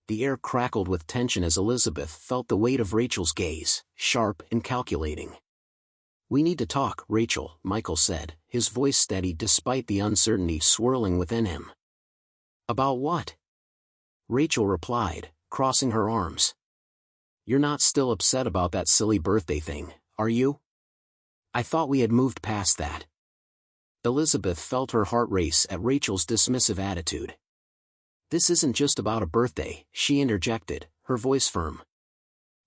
The air crackled with tension as Elizabeth felt the weight of Rachel's gaze, sharp and calculating. We need to talk, Rachel, Michael said, his voice steady despite the uncertainty swirling within him. About what? Rachel replied, crossing her arms. You're not still upset about that silly birthday thing, are you? I thought we had moved past that. Elizabeth felt her heart race at Rachel's dismissive attitude. This isn't just about a birthday, she interjected, her voice firm.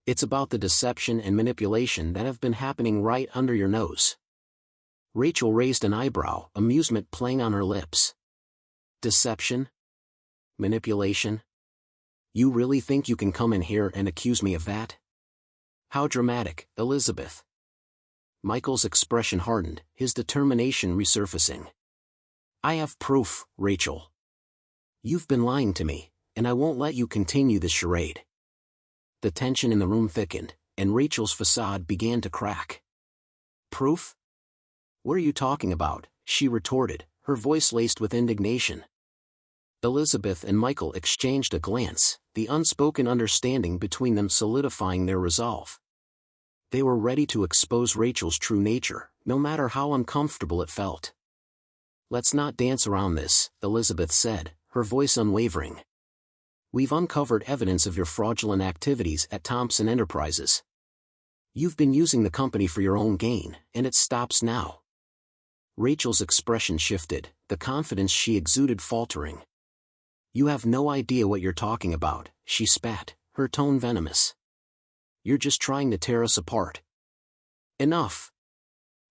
It's about the deception and manipulation that have been happening right under your nose. Rachel raised an eyebrow, amusement playing on her lips. Deception? Manipulation? You really think you can come in here and accuse me of that? How dramatic, Elizabeth. Michael's expression hardened, his determination resurfacing. I have proof, Rachel. You've been lying to me, and I won't let you continue this charade. The tension in the room thickened, and Rachel's facade began to crack. Proof? What are you talking about? She retorted, her voice laced with indignation. Elizabeth and Michael exchanged a glance, the unspoken understanding between them solidifying their resolve. They were ready to expose Rachel's true nature, no matter how uncomfortable it felt. Let's not dance around this, Elizabeth said, her voice unwavering. We've uncovered evidence of your fraudulent activities at Thompson Enterprises. You've been using the company for your own gain, and it stops now. Rachel's expression shifted, the confidence she exuded faltering. You have no idea what you're talking about, she spat, her tone venomous. You're just trying to tear us apart. Enough!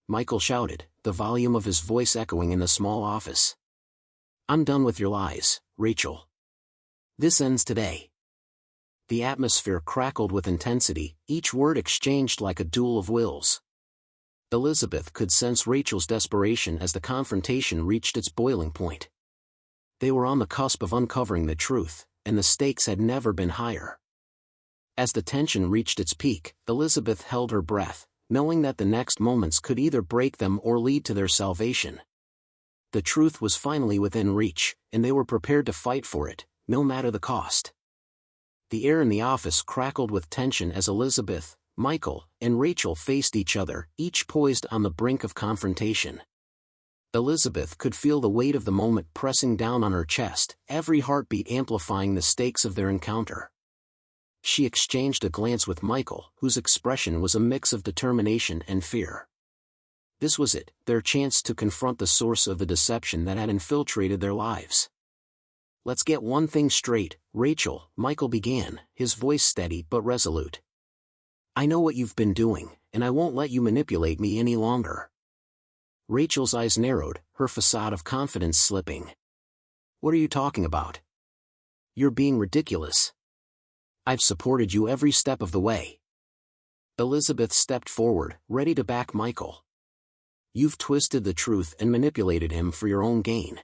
Michael shouted, the volume of his voice echoing in the small office. I'm done with your lies, Rachel. This ends today. The atmosphere crackled with intensity, each word exchanged like a duel of wills. Elizabeth could sense Rachel's desperation as the confrontation reached its boiling point. They were on the cusp of uncovering the truth, and the stakes had never been higher. As the tension reached its peak, Elizabeth held her breath, knowing that the next moments could either break them or lead to their salvation. The truth was finally within reach, and they were prepared to fight for it, no matter the cost. The air in the office crackled with tension as Elizabeth, Michael, and Rachel faced each other, each poised on the brink of confrontation. Elizabeth could feel the weight of the moment pressing down on her chest, every heartbeat amplifying the stakes of their encounter. She exchanged a glance with Michael, whose expression was a mix of determination and fear. This was it, their chance to confront the source of the deception that had infiltrated their lives. Let's get one thing straight, Rachel, Michael began, his voice steady but resolute. I know what you've been doing, and I won't let you manipulate me any longer. Rachel's eyes narrowed, her facade of confidence slipping. What are you talking about? You're being ridiculous. I've supported you every step of the way. Elizabeth stepped forward, ready to back Michael. You've twisted the truth and manipulated him for your own gain.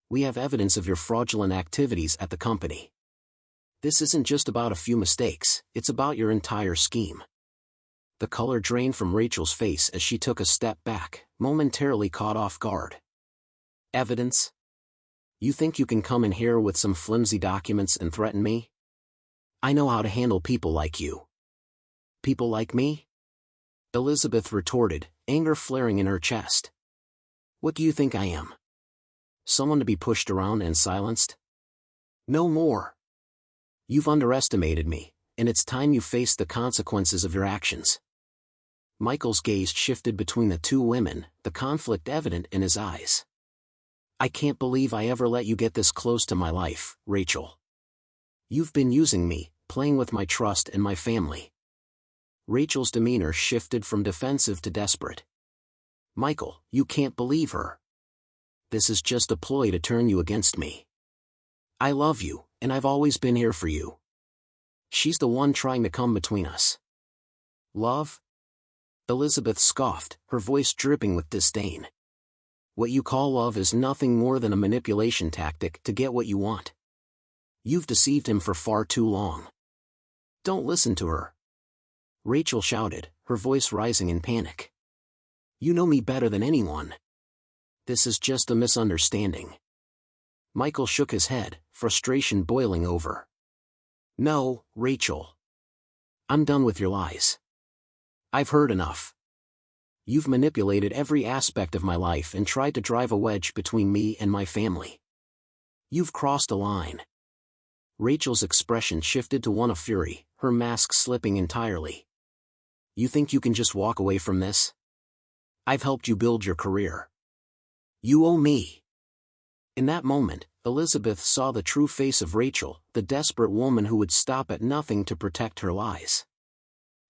We have evidence of your fraudulent activities at the company. This isn't just about a few mistakes, it's about your entire scheme. The color drained from Rachel's face as she took a step back, momentarily caught off guard. Evidence? You think you can come in here with some flimsy documents and threaten me? I know how to handle people like you. People like me? Elizabeth retorted, anger flaring in her chest. What do you think I am? Someone to be pushed around and silenced? No more. You've underestimated me, and it's time you faced the consequences of your actions. Michael's gaze shifted between the two women, the conflict evident in his eyes. I can't believe I ever let you get this close to my life, Rachel. You've been using me, playing with my trust and my family. Rachel's demeanor shifted from defensive to desperate. Michael, you can't believe her. This is just a ploy to turn you against me. I love you, and I've always been here for you. She's the one trying to come between us. Love? Elizabeth scoffed, her voice dripping with disdain. What you call love is nothing more than a manipulation tactic to get what you want. You've deceived him for far too long. Don't listen to her. Rachel shouted, her voice rising in panic. You know me better than anyone. This is just a misunderstanding. Michael shook his head, frustration boiling over. No, Rachel. I'm done with your lies. I've heard enough. You've manipulated every aspect of my life and tried to drive a wedge between me and my family. You've crossed a line. Rachel's expression shifted to one of fury, her mask slipping entirely. You think you can just walk away from this? I've helped you build your career. You owe me. In that moment, Elizabeth saw the true face of Rachel, the desperate woman who would stop at nothing to protect her lies.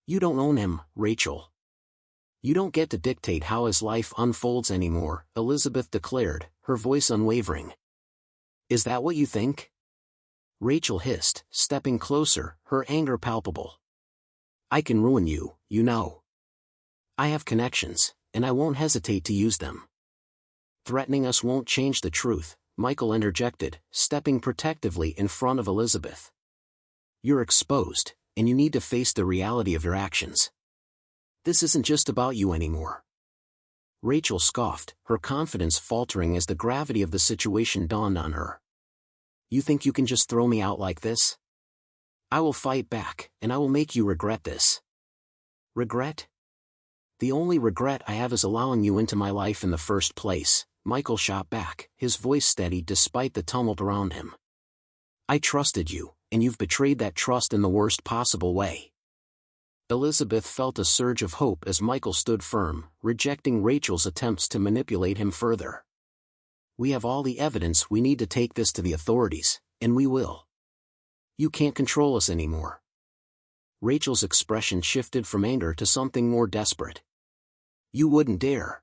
You don't own him, Rachel. You don't get to dictate how his life unfolds anymore, Elizabeth declared, her voice unwavering. Is that what you think? Rachel hissed, stepping closer, her anger palpable. I can ruin you, you know. I have connections, and I won't hesitate to use them. Threatening us won't change the truth, Michael interjected, stepping protectively in front of Elizabeth. You're exposed, and you need to face the reality of your actions. This isn't just about you anymore. Rachel scoffed, her confidence faltering as the gravity of the situation dawned on her. You think you can just throw me out like this? I will fight back, and I will make you regret this. Regret? The only regret I have is allowing you into my life in the first place, Michael shot back, his voice steady despite the tumult around him. I trusted you, and you've betrayed that trust in the worst possible way. Elizabeth felt a surge of hope as Michael stood firm, rejecting Rachel's attempts to manipulate him further. We have all the evidence we need to take this to the authorities, and we will. You can't control us anymore. Rachel's expression shifted from anger to something more desperate. You wouldn't dare.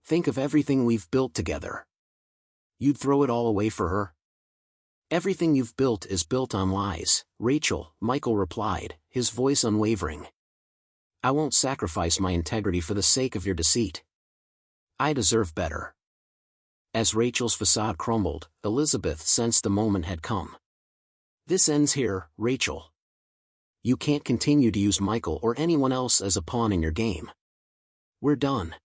Think of everything we've built together. You'd throw it all away for her? Everything you've built is built on lies, Rachel, Michael replied, his voice unwavering. I won't sacrifice my integrity for the sake of your deceit. I deserve better. As Rachel's facade crumbled, Elizabeth sensed the moment had come. This ends here, Rachel. You can't continue to use Michael or anyone else as a pawn in your game. We're done.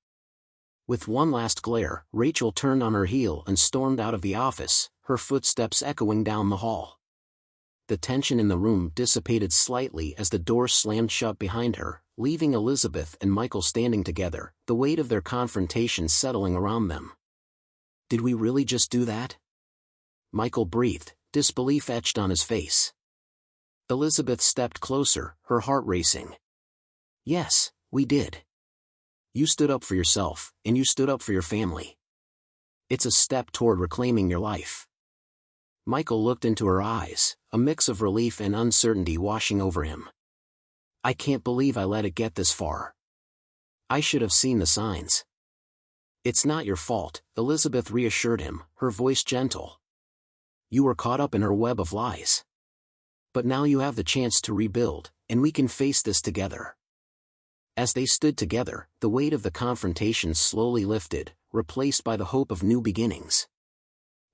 With one last glare, Rachel turned on her heel and stormed out of the office, her footsteps echoing down the hall. The tension in the room dissipated slightly as the door slammed shut behind her, leaving Elizabeth and Michael standing together, the weight of their confrontation settling around them. Did we really just do that? Michael breathed, disbelief etched on his face. Elizabeth stepped closer, her heart racing. Yes, we did. You stood up for yourself, and you stood up for your family. It's a step toward reclaiming your life. Michael looked into her eyes, a mix of relief and uncertainty washing over him. I can't believe I let it get this far. I should have seen the signs. It's not your fault, Elizabeth reassured him, her voice gentle. You were caught up in her web of lies. But now you have the chance to rebuild, and we can face this together. As they stood together, the weight of the confrontation slowly lifted, replaced by the hope of new beginnings.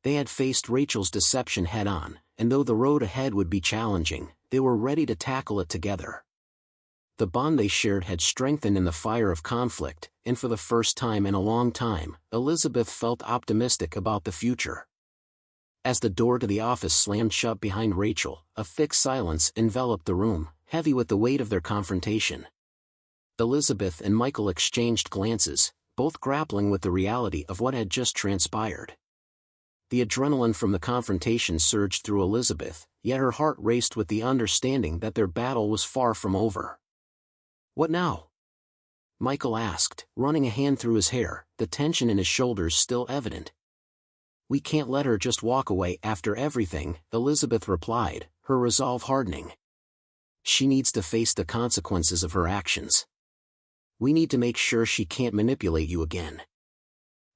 They had faced Rachel's deception head-on, and though the road ahead would be challenging, they were ready to tackle it together. The bond they shared had strengthened in the fire of conflict, and for the first time in a long time, Elizabeth felt optimistic about the future. As the door to the office slammed shut behind Rachel, a thick silence enveloped the room, heavy with the weight of their confrontation. Elizabeth and Michael exchanged glances, both grappling with the reality of what had just transpired. The adrenaline from the confrontation surged through Elizabeth, yet her heart raced with the understanding that their battle was far from over. What now? Michael asked, running a hand through his hair, the tension in his shoulders still evident. We can't let her just walk away after everything, Elizabeth replied, her resolve hardening. She needs to face the consequences of her actions. We need to make sure she can't manipulate you again.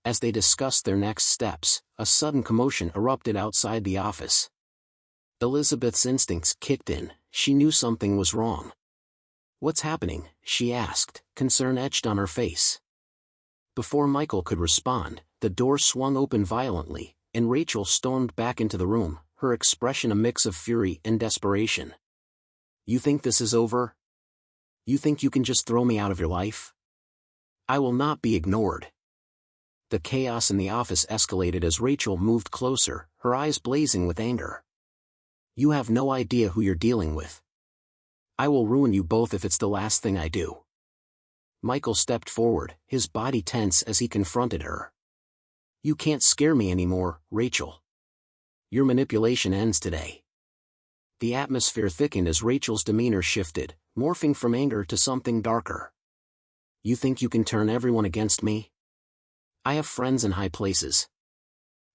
As they discussed their next steps, a sudden commotion erupted outside the office. Elizabeth's instincts kicked in, she knew something was wrong. What's happening? She asked, concern etched on her face. Before Michael could respond, the door swung open violently, and Rachel stormed back into the room, her expression a mix of fury and desperation. You think this is over? You think you can just throw me out of your life? I will not be ignored. The chaos in the office escalated as Rachel moved closer, her eyes blazing with anger. You have no idea who you're dealing with. I will ruin you both if it's the last thing I do. Michael stepped forward, his body tense as he confronted her. You can't scare me anymore, Rachel. Your manipulation ends today. The atmosphere thickened as Rachel's demeanor shifted, morphing from anger to something darker. You think you can turn everyone against me? I have friends in high places.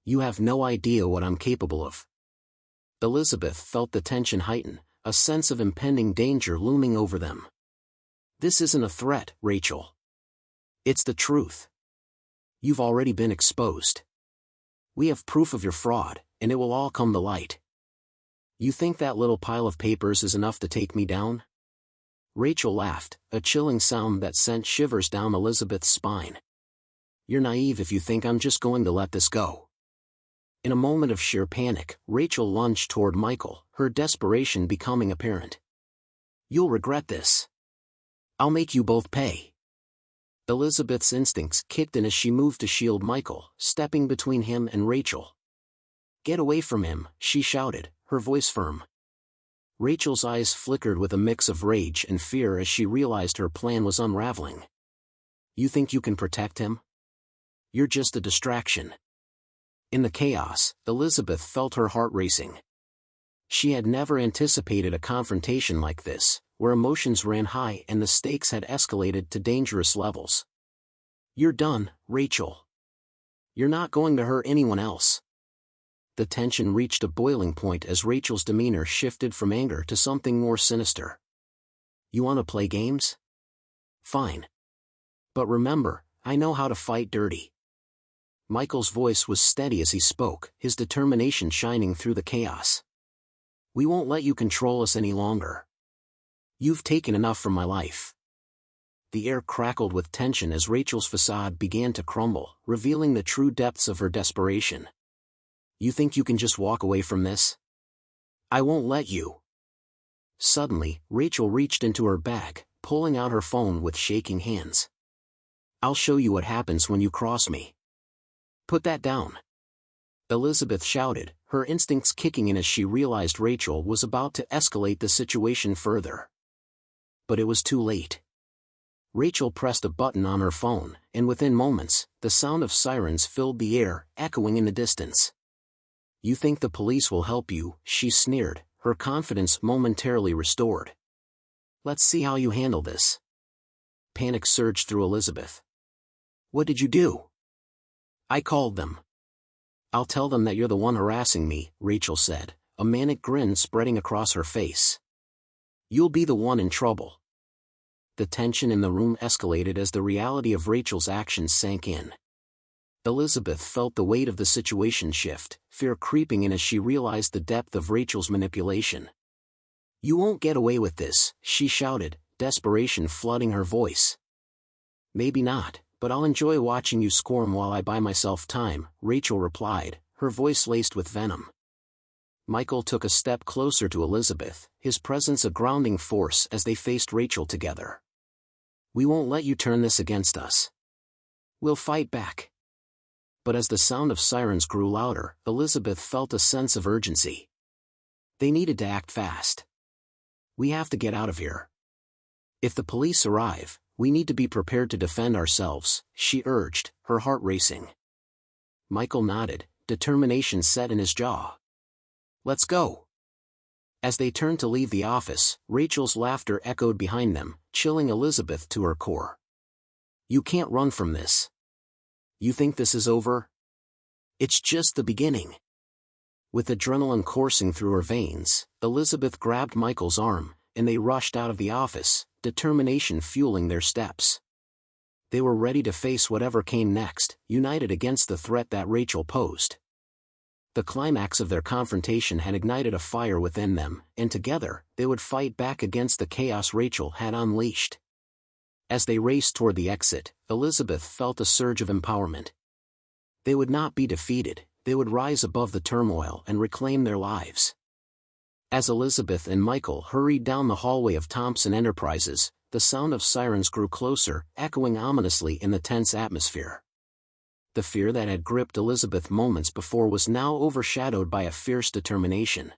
You have no idea what I'm capable of. Elizabeth felt the tension heighten, a sense of impending danger looming over them. This isn't a threat, Rachel. It's the truth. You've already been exposed. We have proof of your fraud, and it will all come to light. You think that little pile of papers is enough to take me down? Rachel laughed, a chilling sound that sent shivers down Elizabeth's spine. You're naive if you think I'm just going to let this go. In a moment of sheer panic, Rachel lunged toward Michael, her desperation becoming apparent. You'll regret this. I'll make you both pay. Elizabeth's instincts kicked in as she moved to shield Michael, stepping between him and Rachel. Get away from him, she shouted, her voice firm. Rachel's eyes flickered with a mix of rage and fear as she realized her plan was unraveling. You think you can protect him? You're just a distraction. In the chaos, Elizabeth felt her heart racing. She had never anticipated a confrontation like this, where emotions ran high and the stakes had escalated to dangerous levels. You're done, Rachel. You're not going to hurt anyone else. The tension reached a boiling point as Rachel's demeanor shifted from anger to something more sinister. You want to play games? Fine. But remember, I know how to fight dirty. Michael's voice was steady as he spoke, his determination shining through the chaos. We won't let you control us any longer. You've taken enough from my life. The air crackled with tension as Rachel's facade began to crumble, revealing the true depths of her desperation. You think you can just walk away from this? I won't let you. Suddenly, Rachel reached into her bag, pulling out her phone with shaking hands. I'll show you what happens when you cross me. Put that down. Elizabeth shouted, her instincts kicking in as she realized Rachel was about to escalate the situation further. But it was too late. Rachel pressed a button on her phone, and within moments, the sound of sirens filled the air, echoing in the distance. You think the police will help you, she sneered, her confidence momentarily restored. Let's see how you handle this. Panic surged through Elizabeth. What did you do? I called them. I'll tell them that you're the one harassing me, Rachel said, a manic grin spreading across her face. You'll be the one in trouble. The tension in the room escalated as the reality of Rachel's actions sank in. Elizabeth felt the weight of the situation shift, fear creeping in as she realized the depth of Rachel's manipulation. You won't get away with this, she shouted, desperation flooding her voice. Maybe not, but I'll enjoy watching you squirm while I buy myself time, Rachel replied, her voice laced with venom. Michael took a step closer to Elizabeth, his presence a grounding force as they faced Rachel together. We won't let you turn this against us. We'll fight back. But as the sound of sirens grew louder, Elizabeth felt a sense of urgency. They needed to act fast. We have to get out of here. If the police arrive, we need to be prepared to defend ourselves, she urged, her heart racing. Michael nodded, determination set in his jaw. Let's go. As they turned to leave the office, Rachel's laughter echoed behind them, chilling Elizabeth to her core. You can't run from this. You think this is over? It's just the beginning. With adrenaline coursing through her veins, Elizabeth grabbed Michael's arm, and they rushed out of the office, determination fueling their steps. They were ready to face whatever came next, united against the threat that Rachel posed. The climax of their confrontation had ignited a fire within them, and together, they would fight back against the chaos Rachel had unleashed. As they raced toward the exit, Elizabeth felt a surge of empowerment. They would not be defeated, they would rise above the turmoil and reclaim their lives. As Elizabeth and Michael hurried down the hallway of Thompson Enterprises, the sound of sirens grew closer, echoing ominously in the tense atmosphere. The fear that had gripped Elizabeth moments before was now overshadowed by a fierce determination.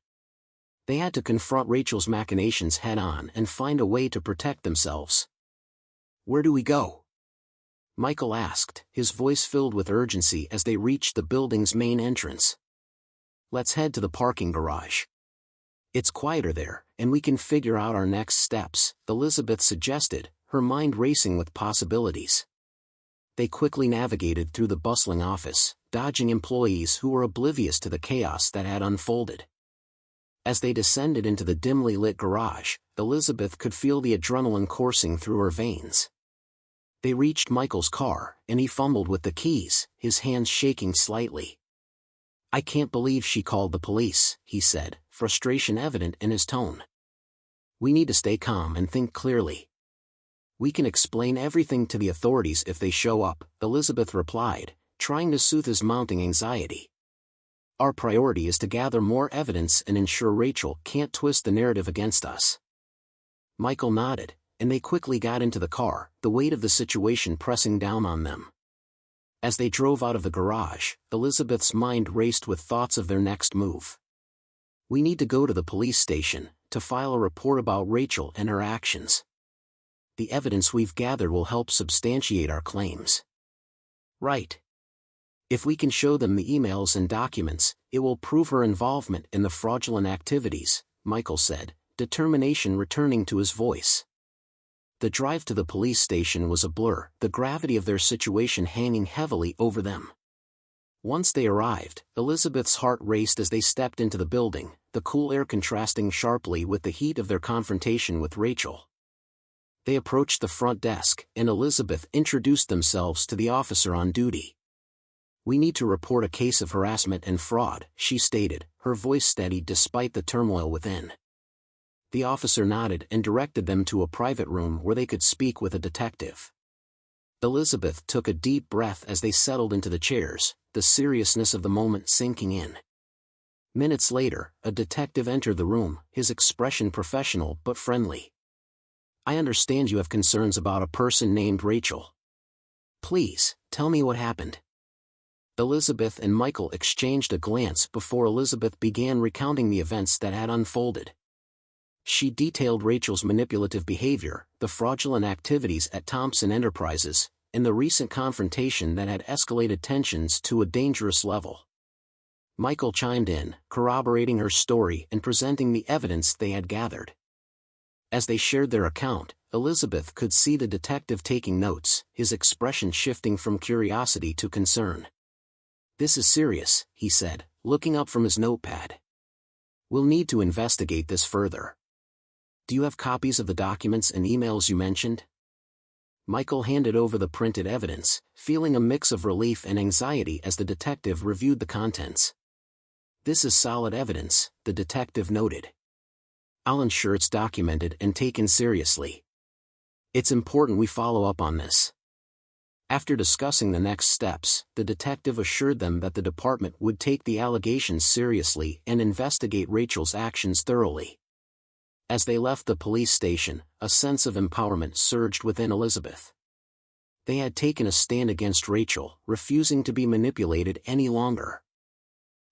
They had to confront Rachel's machinations head-on and find a way to protect themselves. Where do we go? Michael asked, his voice filled with urgency as they reached the building's main entrance. Let's head to the parking garage. It's quieter there, and we can figure out our next steps, Elizabeth suggested, her mind racing with possibilities. They quickly navigated through the bustling office, dodging employees who were oblivious to the chaos that had unfolded. As they descended into the dimly lit garage, Elizabeth could feel the adrenaline coursing through her veins. They reached Michael's car, and he fumbled with the keys, his hands shaking slightly. I can't believe she called the police, he said, frustration evident in his tone. We need to stay calm and think clearly. "We can explain everything to the authorities if they show up," Elizabeth replied, trying to soothe his mounting anxiety. "Our priority is to gather more evidence and ensure Rachel can't twist the narrative against us." Michael nodded, and they quickly got into the car, the weight of the situation pressing down on them. As they drove out of the garage, Elizabeth's mind raced with thoughts of their next move. "We need to go to the police station, to file a report about Rachel and her actions. The evidence we've gathered will help substantiate our claims." "Right. If we can show them the emails and documents, it will prove her involvement in the fraudulent activities," Michael said, determination returning to his voice. The drive to the police station was a blur, the gravity of their situation hanging heavily over them. Once they arrived, Elizabeth's heart raced as they stepped into the building, the cool air contrasting sharply with the heat of their confrontation with Rachel. They approached the front desk, and Elizabeth introduced themselves to the officer on duty. "We need to report a case of harassment and fraud," she stated, her voice steady despite the turmoil within. The officer nodded and directed them to a private room where they could speak with a detective. Elizabeth took a deep breath as they settled into the chairs, the seriousness of the moment sinking in. Minutes later, a detective entered the room, his expression professional but friendly. "I understand you have concerns about a person named Rachel. Please, tell me what happened." Elizabeth and Michael exchanged a glance before Elizabeth began recounting the events that had unfolded. She detailed Rachel's manipulative behavior, the fraudulent activities at Thompson Enterprises, and the recent confrontation that had escalated tensions to a dangerous level. Michael chimed in, corroborating her story and presenting the evidence they had gathered. As they shared their account, Elizabeth could see the detective taking notes, his expression shifting from curiosity to concern. "This is serious," he said, looking up from his notepad. "We'll need to investigate this further. Do you have copies of the documents and emails you mentioned?" Michael handed over the printed evidence, feeling a mix of relief and anxiety as the detective reviewed the contents. "This is solid evidence," the detective noted. "I'll ensure it's documented and taken seriously. It's important we follow up on this." After discussing the next steps, the detective assured them that the department would take the allegations seriously and investigate Rachel's actions thoroughly. As they left the police station, a sense of empowerment surged within Elizabeth. They had taken a stand against Rachel, refusing to be manipulated any longer.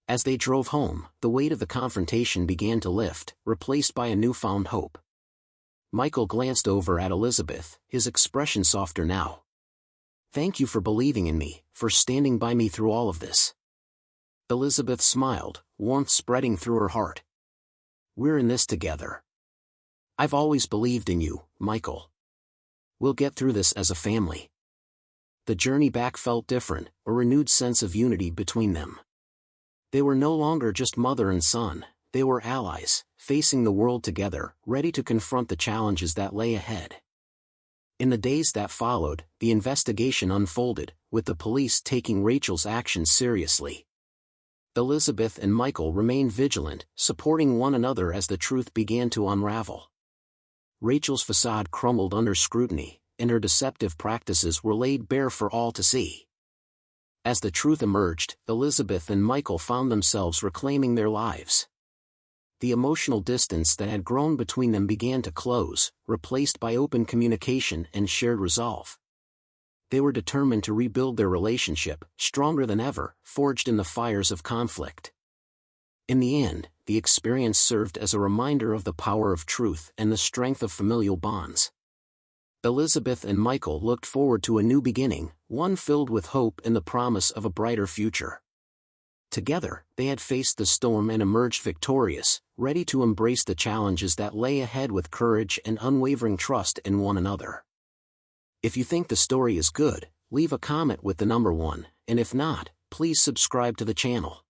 As they drove home, the weight of the confrontation began to lift, replaced by a newfound hope. Michael glanced over at Elizabeth, his expression softer now. "Thank you for believing in me, for standing by me through all of this." Elizabeth smiled, warmth spreading through her heart. "We're in this together. I've always believed in you, Michael. We'll get through this as a family." The journey back felt different, a renewed sense of unity between them. They were no longer just mother and son, they were allies, facing the world together, ready to confront the challenges that lay ahead. In the days that followed, the investigation unfolded, with the police taking Rachel's actions seriously. Elizabeth and Michael remained vigilant, supporting one another as the truth began to unravel. Rachel's facade crumbled under scrutiny, and her deceptive practices were laid bare for all to see. As the truth emerged, Elizabeth and Michael found themselves reclaiming their lives. The emotional distance that had grown between them began to close, replaced by open communication and shared resolve. They were determined to rebuild their relationship, stronger than ever, forged in the fires of conflict. In the end, the experience served as a reminder of the power of truth and the strength of familial bonds. Elizabeth and Michael looked forward to a new beginning, one filled with hope and the promise of a brighter future. Together, they had faced the storm and emerged victorious, ready to embrace the challenges that lay ahead with courage and unwavering trust in one another. If you think the story is good, leave a comment with the number 1, and if not, please subscribe to the channel.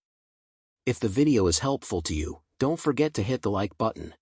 If the video is helpful to you, don't forget to hit the like button.